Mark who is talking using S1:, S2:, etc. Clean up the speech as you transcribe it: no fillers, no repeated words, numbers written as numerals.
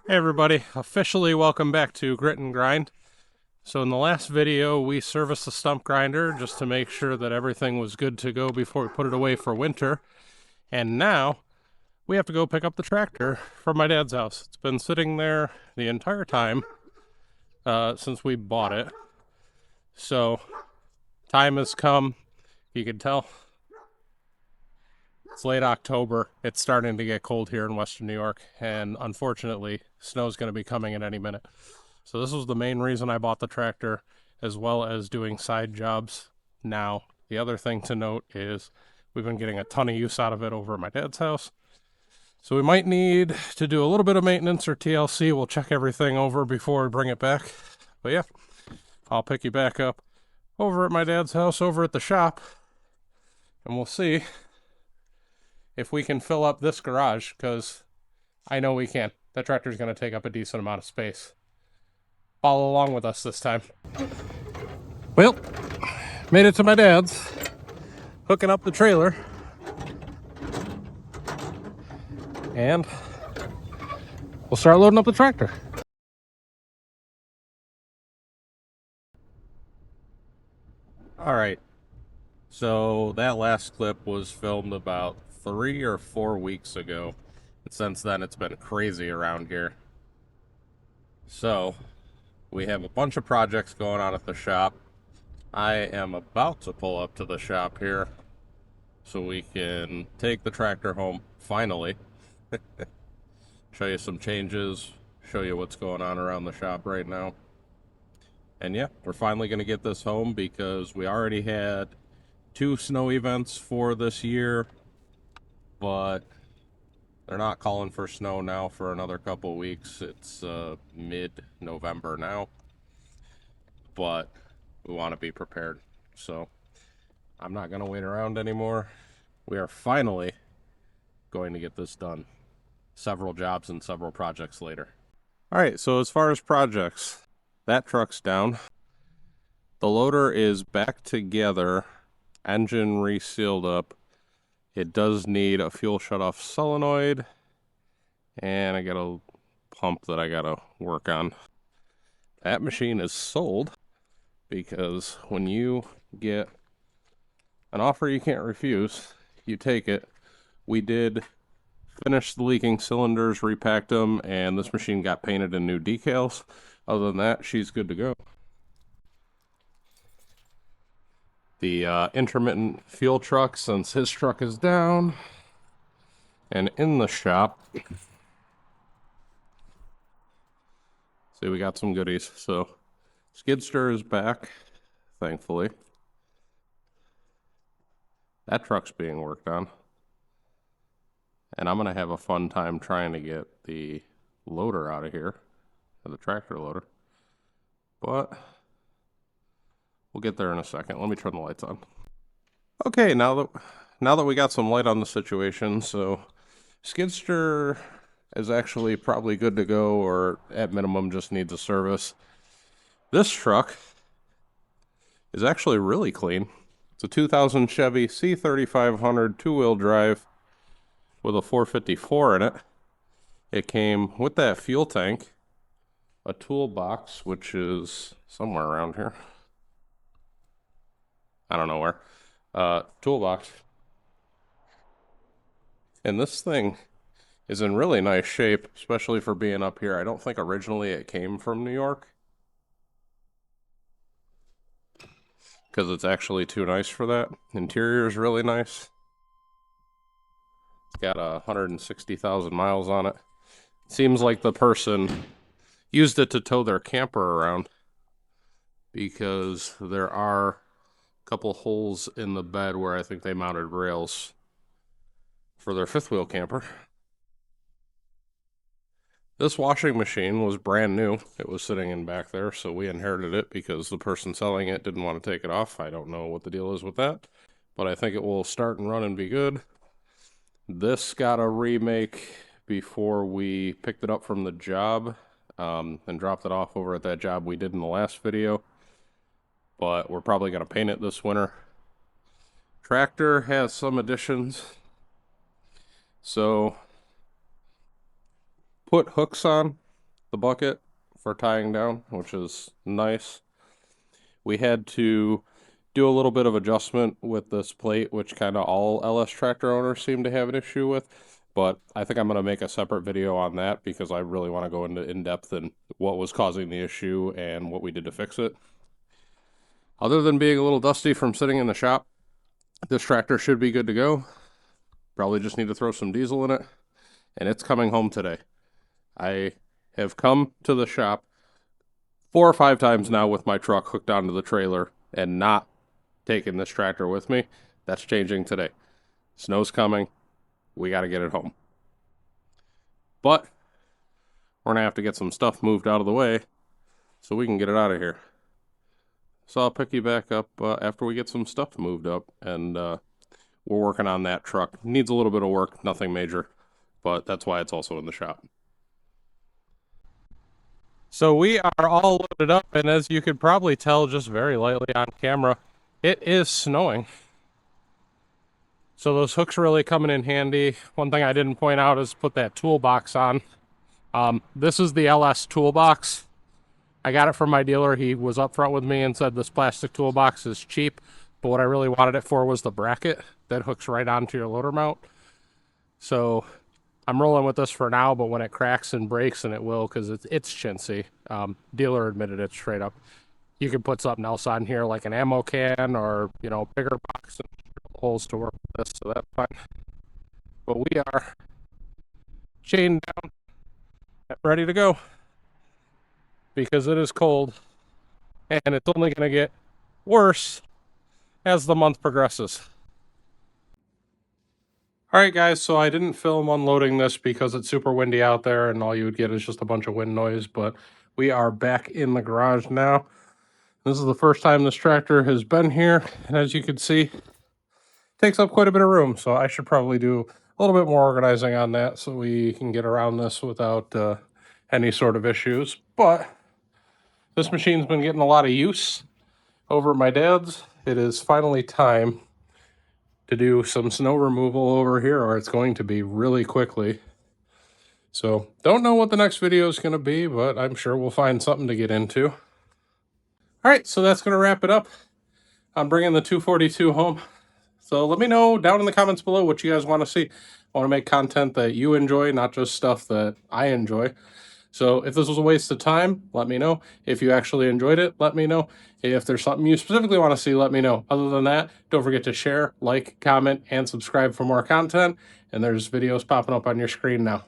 S1: Hey everybody, officially welcome back to Grit and Grind. So in the last video we serviced the stump grinder just to make sure that everything was good to go before we put it away for winter. And now we have to go pick up the tractor from my dad's house. It's been sitting there the entire time since we bought it. So time has come. You can tell it's late October. It's starting to get cold here in Western New York, and unfortunately snow's going to be coming at any minute. So this was the main reason I bought the tractor, as well as doing side jobs now. The other thing to note is we've been getting a ton of use out of it over at my dad's house. So we might need to do a little bit of maintenance or TLC. We'll check everything over before we bring it back. But yeah, I'll pick you back up over at my dad's house, over at the shop, and we'll see if we can fill up this garage, because I know we can. That tractor's going to take up a decent amount of space. Follow along with us this time. Well, made it to my dad's, hooking up the trailer, and we'll start loading up the tractor. All right, so that last clip was filmed about 3 or 4 weeks ago, and since then it's been crazy around here. So we have a bunch of projects going on at the shop. I am about to pull up to the shop here so we can take the tractor home, finally. Show you some changes, show you what's going on around the shop right now. And yeah, we're finally going to get this home because we already had 2 snow events for this year, but they're not calling for snow now for another couple weeks. It's mid-November now, but we want to be prepared. So I'm not going to wait around anymore. We are finally going to get this done. Several jobs and several projects later. All right, so as far as projects, that truck's down. The loader is back together, engine resealed up. It does need a fuel shutoff solenoid, and I got a pump that I gotta work on. That machine is sold, because when you get an offer you can't refuse, you take it. We did finish the leaking cylinders, repacked them, and this machine got painted in new decals. Other than that, she's good to go. The intermittent fuel truck, since his truck is down, and in the shop, see, we got some goodies. So skid steer is back, thankfully. That truck's being worked on. And I'm going to have a fun time trying to get the loader out of here, the tractor loader. But we'll get there in a second. Let me turn the lights on. Okay, now that we got some light on the situation, so skid steer is actually probably good to go, or at minimum just needs a service. This truck is actually really clean. It's a 2000 Chevy C3500 two-wheel drive with a 454 in it. It came with that fuel tank, a toolbox, which is somewhere around here. I don't know where. Toolbox. And this thing is in really nice shape, especially for being up here. I don't think originally it came from New York, because it's actually too nice for that. Interior is really nice. It's got 160,000 miles on it. Seems like the person used it to tow their camper around, because there are a couple holes in the bed where I think they mounted rails for their fifth wheel camper. This washing machine was brand new. It was sitting in back there, so we inherited it because the person selling it didn't want to take it off. I don't know what the deal is with that, but I think it will start and run and be good. This got a remake before we picked it up from the job, and dropped it off over at that job we did in the last video, but we're probably going to paint it this winter. Tractor has some additions. So put hooks on the bucket for tying down, which is nice. We had to do a little bit of adjustment with this plate, which kind of all LS tractor owners seem to have an issue with. But I think I'm going to make a separate video on that because I really want to go into in depth in what was causing the issue and what we did to fix it. Other than being a little dusty from sitting in the shop, this tractor should be good to go. Probably just need to throw some diesel in it, and it's coming home today. I have come to the shop 4 or 5 times now with my truck hooked onto the trailer and not taking this tractor with me. That's changing today. Snow's coming. We got to get it home. But we're going to have to get some stuff moved out of the way so we can get it out of here. So I'll pick you back up after we get some stuff moved up, and we're working on that truck. Needs a little bit of work, nothing major, but that's why it's also in the shop. So we are all loaded up, and as you could probably tell just very lightly on camera, it is snowing. So those hooks really coming in handy. One thing I didn't point out is put that toolbox on. This is the LS toolbox. I got it from my dealer. He was upfront with me and said this plastic toolbox is cheap, but what I really wanted it for was the bracket that hooks right onto your loader mount. So I'm rolling with this for now, but when it cracks and breaks, and it will because it's chintzy, dealer admitted it straight up, you can put something else on here like an ammo can or, you know, bigger box and holes to work with this, so that's fine. But we are chained down, ready to go because it is cold and it's only going to get worse as the month progresses. All right, guys, so I didn't film unloading this because it's super windy out there and all you would get is just a bunch of wind noise, but we are back in the garage now. This is the first time this tractor has been here, and as you can see, it takes up quite a bit of room, so I should probably do a little bit more organizing on that so we can get around this without any sort of issues. But this machine's been getting a lot of use over at my dad's. It is finally time to do some snow removal over here, or it's going to be really quickly. So don't know what the next video is going to be, but I'm sure we'll find something to get into. All right, so that's going to wrap it up on bringing the 242 home. So let me know down in the comments below what you guys want to see. I want to make content that you enjoy, not just stuff that I enjoy. So if this was a waste of time, let me know. If you actually enjoyed it, let me know. If there's something you specifically want to see, let me know. Other than that, don't forget to share, like, comment, and subscribe for more content. And there's videos popping up on your screen now.